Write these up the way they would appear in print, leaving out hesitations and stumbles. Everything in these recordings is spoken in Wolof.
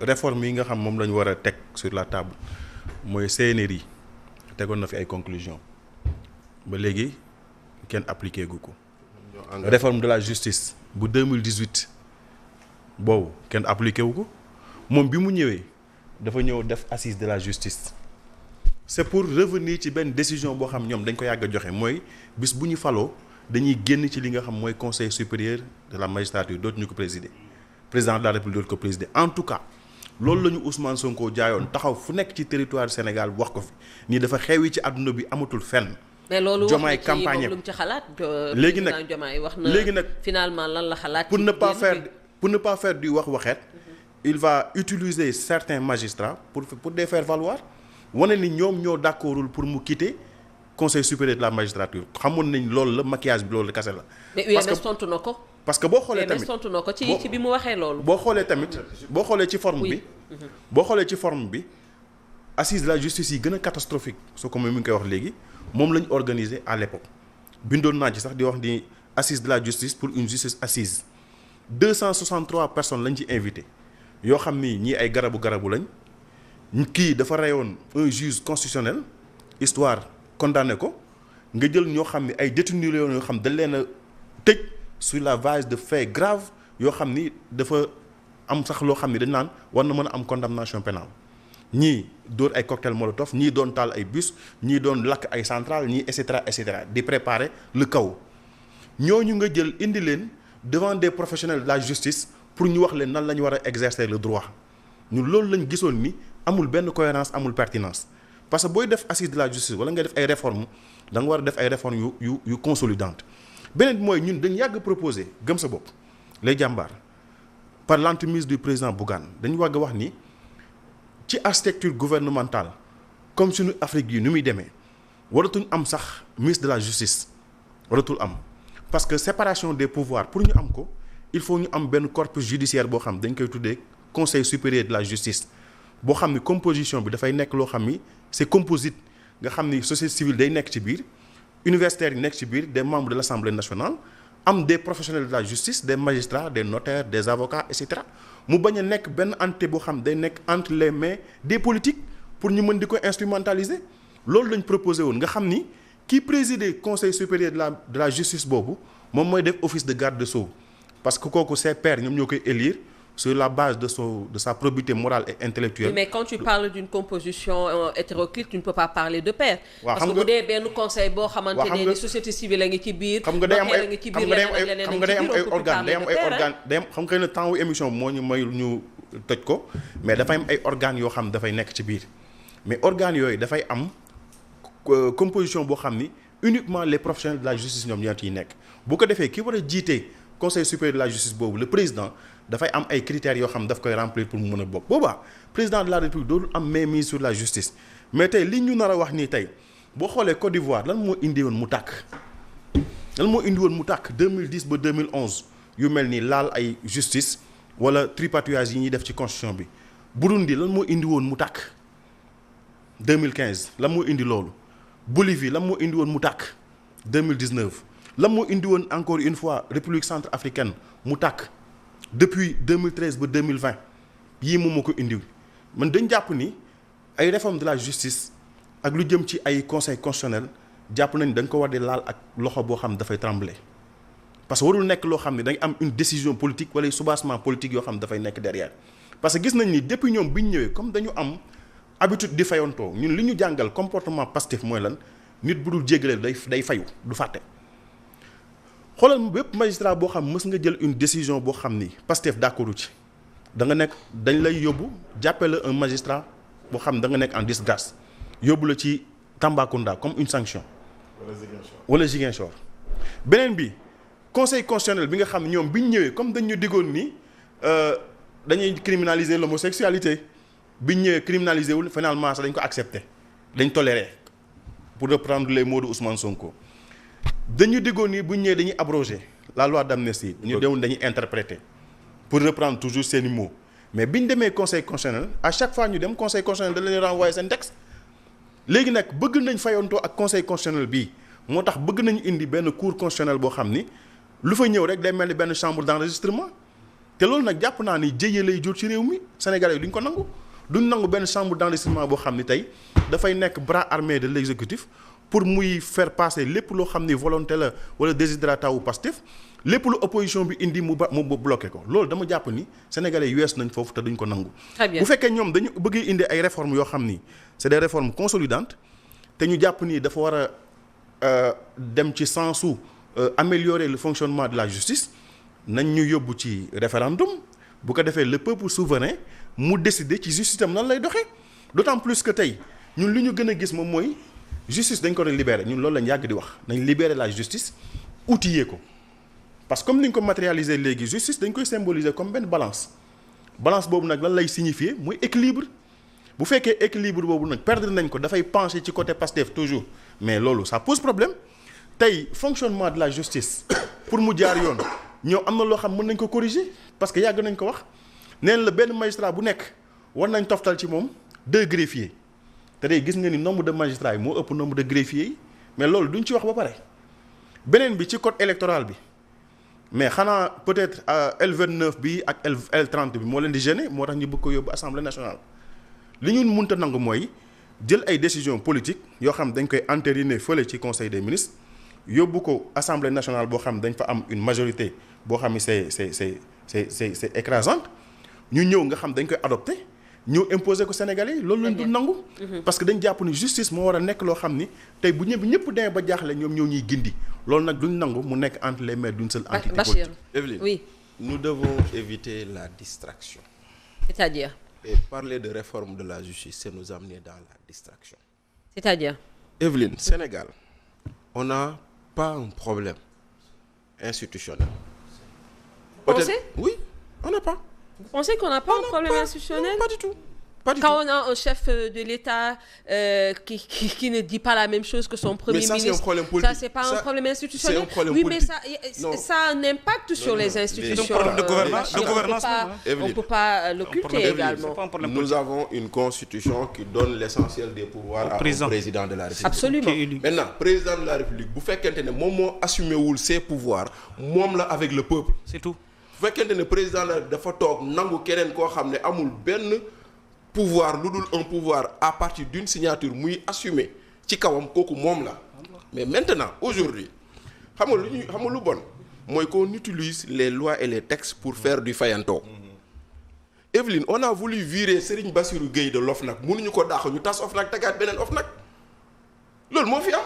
réforme yi nga xam moom la ñu war a teg sur la table mooy CNRI tegoon na fi ay conclusions ba léegi kenn appliqué gu ko. réforme de la justice bu 2018 boobu kenn appliqué wu ko moom bi mu ñëwee dafa ñëw def assise de la justice. c'est pour revenir ci benn décision boo xam ñoom dañ ko yàgg a joxe mooy bis bu ñu faloo dañuy génn ci li nga xam mooy conseil supérieur de la magistrature dootuñu ko présider président de la république dootu ko présider en tout cas loolu la ñu Ousmane Sonko jaayoon taxaw fu nekk ci territoire Sénégal wax ko fi nii dafa xewi ci àdduna bi amatul fenn. mais loolu Diomaye wax na ci campagne moom lu mu ci xalaat. léegi nag Diomaye wax na léegi nag finalement lan la xalaat. pour ne pas faire du wax waxeet il va utiliser certains magistrats pour les faire valoir wane ni ñoom ñoo d'accordul pour mu quitter conseil supérieur de la magistrature xamoon nañ loolu la maquillage bi loolu kase la. mais UMS tontu na ko. parce que boo xoolee tamit UMS tontu na ko ci bi mu waxee loolu. boo xoolee tamit boo xoolee ci forme bi. boo xoolee ci forme bi assise de la justice yi gën a catastrophique soo ko mi ngi koy wax léegi moom la ñu organisé à l'époque bindoon naa ci sax di wax ni assise de la justice pour une justice assise 263 personnes lañ ci invité yoo xam ni ñii ay garabu lañ kii dafa reyoon un juge constitutionnel histoire condamné ko nga jël ñoo xam ni ay détenus la yoo xam dañ leen a tëj sur la base de faits graves yoo xam ni dafa am sax loo xam ni dañ naan war na mën a am condamnation pénale ñii dóor ay cocktail molotov ñii doon taal ay bus ñii doon lakk ay centrales ñii et cetera di préparer le chaos ñooñu nga jël indi leen devant des professionnels de la justice pour ñu wax leen nan la ñu war a exercer le droit ñun loolu lañ gisoon ni amul benn cohérence amul pertinence parce que booy def assise de la justice wala nga def ay réformes da nga war a def ay réformes yu consolidantes beneen bi mooy ñun dañ yàgg proposer gëm sa bopp les jàmbaar par l'entremise du président Bougane dañu wàgg wax ni ci architecture gouvernementale comme suñu Afrique yi ni muy demee waratuñ am sax ministre de la justice waratul am parce que séparation des pouvoirs pour ñu am ko il faut ñu am benn corpus judiciaire boo xam dañ koy tuddee conseil supérieur de la justice boo xam ni composition bi dafay nekk loo xam ni c'est composite nga xam ni société civile day nekk ci biir universitaires yi nekk ci biir des membres de l'Assemblée nationale am des professionnels de la justice des magistrats des notaires des avocats et cetera mu bañ a nekk benn entité boo xam day nekk entre les mains des politiques pour ñu mën di ko instrumentaliser loolu lañ proposé woon nga xam ni kii présider conseil supérieur de la justice boobu moom mooy def office de garde-sceau parce que kooku ses pairs ñoom ñoo koy élire sur la base de sa probité morale et intellectuelle. Mais quand tu parles d'une composition hétéroclite tu ne peux pas parler de pairs. waaw parce que bu dee benn conseil boo xamante ne ni société civile a ngi ci biir. xam nga day am ay organes day am xam nga ne temps wu émission moo ñu mayul ñu toj ko mais dafay am ay organes yoo xam dafay nekk ci biir mais organes yooyu dafay am composition boo xam ni uniquement les professionnels de la justice ñoom ñoo ciy nekk bu ko defee ki war a jiite conseil supérieur de la justice boobu le président. dafay am ay critères yoo xam daf koy remplir pour mu mën a bokk boobaa président de la république dootul am mainmise sur la justice mais tey li ñu nar a wax nii tey boo xoolee Côte d'Ivoire lan moo indi woon mu tàkk 2010 ba 2011 yu mel ni laal ay justice wala tripatouillage yi ñuy def ci constitution bi Burundi lan moo indi woon mu tàkk 2015 lan moo indi loolu Bolivie lan moo indi woon mu tàkk 2019 lan moo indi woon encore une fois République centrafricaine mu tàkk depuis 2013 ba 2020 yii moom moo ko indi man dañ jàpp ni ay réforme de la justice ak lu jëm ci ay conseil constitutionnel jàpp nañ dañ ko war di laal ak loxo boo xam dafay trembler parce que warul nekk loo xam ne dañ am une décision politique wala soubassement politique yoo xam dafay nekk derrière parce que gis nañ ni depuis ñoom bi ñu ñëwee comme dañu am habitude di fayantoo ñun li ñu jàngal comportement Pastef mooy lan nit bu dul jéggale day fayu du fàtte xoolal bépp magistrat boo xam mës nga jël une décision boo xam ni Pastef d'accordu ci da nga nekk dañ lay yóbbu jàppee la un magistrat boo xam da nga nekk en disgrâce yóbbu la ci Tambacounda comme une sanction. wala Ziguinchor beneen bi conseil constitutionnel bi nga xam ñoom bi ñu ñëwee comme dañ ñu diggoon ni dañuy criminaliser l'homosexualité bi ñu ñëwee criminaliser wul finalement sax dañ ko accepter dañ tolérer pour reprendre les mots de Ousmane Sonko. dañu diggoon ni bu ñu ñëwee dañuy abroger la loi d'amnistie ñu demoon dañuy interpréter pour reprendre toujours seeni mots mais bi ñu demee conseil constitutionnel à chaque fois ñu dem conseil constitutionnel da leen renvoyer seen texte léegi nag bëgg nañ fayantoo ak conseil constitutionnel bii moo tax bëgg nañu indi benn cour constitutionnel boo xam ni lu fa ñëw rek day mel ni benn chambre d'enregistrement te loolu nag jàpp naa ni jëye lay jur ci réew mi Sénégalais yi duñ ko duñ nangu benn chambre d'enregistrement boo xam ni tey dafay nekk bras armé de l'exécutif pour muy faire passer lépp loo xam ni volonté la wala desiderata wu Pastef lépp lu opposition bi indi mu bloqué ko loolu dama jàpp ni sénégalais yi wees nañ foofu te duñ ko nangu. Très bien. bu fekkee ñoom dañu bëgg indi ay réformes yoo xam ni c'est des réformes consolidantes te ñu jàpp ni dafa war a dem ci sensu améliorer le fonctionnement de la justice nañ ñu yóbbu ci référendum bu ko defee le peuple souverain mu décider ci justice am nan lay doxee d'autant plus que tey ñun li ñu gën a gis moom mooy justice dañ ko doon libérer ñun loolu lañ yàgg di wax nañ libérer la justice outiller ko. parce que comme ni ñu ko matérialiser léegi justice dañ koy symboliser comme benn balance boobu nag lan lay signifier mooy équilibre bu fekkee équilibre boobu nag perdre nañ ko dafay pencher ci côté Pastef toujours mais loolu ça pose problème tey fonctionnement de la justice pour mu jaar yoon ñoo am na loo xam mën nañ ko corriger parce que yàgg nañ ko wax neen la benn magistrat bu nekk war nañ toftal ci moom 2 greffiers te day gis nga ni nombre de magistrats yi moo ëpp nombre de greffiers yi mais loolu duñ ci wax ba pare beneen bi ci code électoral bi. mais xanaa peut-être L29 bi ak L30 bi moo leen di gêner moo tax ñu bëgg ko yóbbu assemblée nationale li ñu mënta nangu mooy jël ay décisions politiques yoo xam dañ koy entériner fële ci conseil des ministres yóbbu ko assemblée nationale boo xam dañ fa am une majorité boo xam ne c'est écrasante ñu ñëw nga xam dañ koy adopter ñëw imposer ko Sénégalais yi loolu lañ du nangu. parce que dañ jàpp ni justice moo war a nekk loo xam ni tey bu ñëpp demee ba jaaxle ñoom ñoo ñuy gindi loolu nag duñ nangu mu nekk entre les mains d'une seule entité politique. Evelyne, oui. Nous devons éviter la distraction. C'est-à-dire? Et parler de réforme de la justice, c'est nous amener dans la distraction. C'est-à-dire? Evelyne, Sénégal, on n'a pas un problème institutionnel. Vous pensez? Oui, on n'a pas. Vous pensez qu'on n'a pas un problème institutionnel? Non, pas du tout. Pas du Quand tout. on a un chef de l'État qui ne dit pas la même chose que son Premier ça, ministre, c'est un problème politique. ça, c'est pas un problème institutionnel. C'est un problème oui, politique. mais ça a un impact sur les institutions. C'est un problème de gouvernance. Bachir. De gouvernance, On ne peut pas l'occulter également. Nous avons une constitution qui donne l'essentiel des pouvoirs au président de la République. Absolument. Maintenant, président de la République, bu fekkente ne moom moo assumé wul ses pouvoirs moom la avec le peuple. C'est tout. bu fekkente ne président la dafa toog nangu keneen koo xam ne amul benn pouvoir lu dul un pouvoir à partir d'une signature muy assumer ci kawam kooku moom la mais maintenant aujourd'hui xam nga lu bon mooy qu'on utilise les lois et les textes pour faire du fayanto. Evelyne, on a voulu virer Serigne Bassirou Gueye de l'OFNAC mënuñu ko dàq ñu tas OFNAC tegaat beneen OFNAC loolu moo fi am.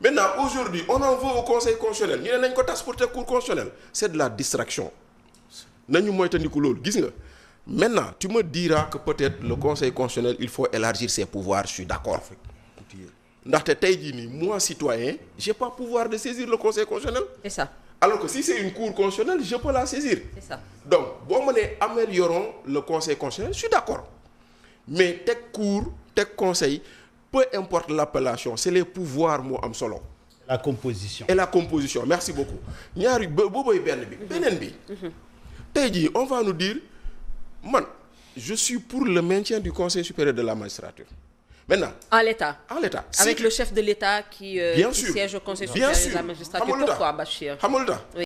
Maintenant aujourd'hui on en veut au conseil constitutionnel ñu ne nañ ko tas pour teg cour constitutionnel c'est de la distraction nañu moytandiku loolu gis nga maintenant tu me diras que peut-être le conseil constitutionnel il faut élargir ses pouvoirs je suis d'accord ndaxte tey jii nii moi citoyen j'ai pas pouvoir de saisir le conseil constitutionnel. C'est ça. Alors que si c'est une cour constitutionnelle je peux la saisir. C'est ça. Donc boo ma nee améliorons le conseil constitutionnel je suis d'accord mais teg cour teg conseil. Peu importe l'appellation c'est les pouvoirs moo am solo. La composition. Et la composition merci beaucoup ñaari boobooy benn bi. beneen bi. tey jii on va nous dire man je suis pour le maintien du conseil supérieur de la magistrature maintenant. En l'état. Si avec le chef de l'État qui sûr siège au conseil bien supérieur sûr de la magistrature. Pourquoi Bachir? xam nga lu tax